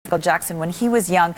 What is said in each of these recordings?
Michael Jackson when he was young.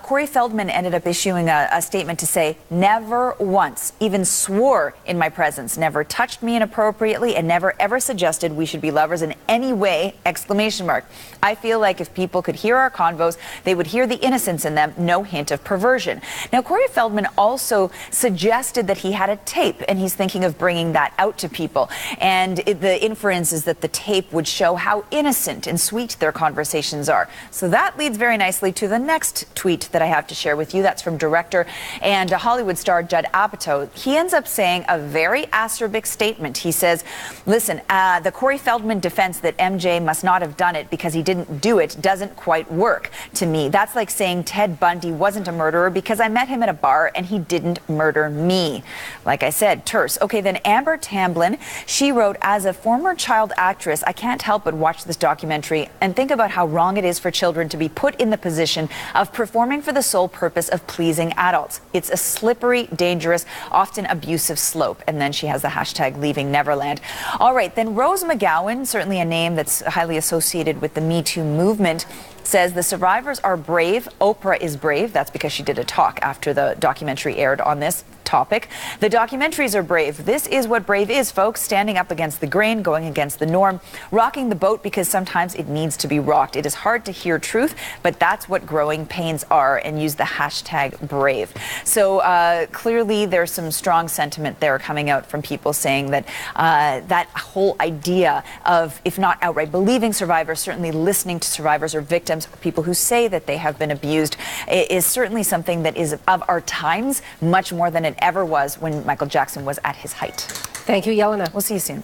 Corey Feldman ended up issuing a statement to say, never once even swore in my presence, never touched me inappropriately, and never ever suggested we should be lovers in any way, exclamation mark. I feel like if people could hear our convos, they would hear the innocence in them, no hint of perversion. Now, Corey Feldman also suggested that he had a tape, and he's thinking of bringing that out to people. And the inference is that the tape would show how innocent and sweet their conversations are. So that leads very nicely to the next tweet that I have to share with you. That's from director and Hollywood star Judd Apatow. He ends up saying a very acerbic statement. He says, listen, the Corey Feldman defense that MJ must not have done it because he didn't do it doesn't quite work to me. That's like saying Ted Bundy wasn't a murderer because I met him at a bar and he didn't murder me. Like I said, terse. Okay, then Amber Tamblyn, she wrote, as a former child actress, I can't help but watch this documentary and think about how wrong it is for children to be put in the position of performing for the sole purpose of pleasing adults. It's a slippery, dangerous, often abusive slope. And then she has the hashtag leaving Neverland. All right, then Rose McGowan, certainly a name that's highly associated with the Me Too movement, says the survivors are brave. Oprah is brave. That's because she did a talk after the documentary aired on this topic. The documentaries are brave. This is what brave is, folks. Standing up against the grain, going against the norm, rocking the boat because sometimes it needs to be rocked. It is hard to hear truth, but that's what growing pains are, and use the hashtag brave. So clearly there's some strong sentiment there coming out from people saying that that whole idea of, if not outright believing survivors, certainly listening to survivors or victims, people who say that they have been abused, is certainly something that is of our times much more than it ever was when Michael Jackson was at his height. Thank you, Yelena. We'll see you soon.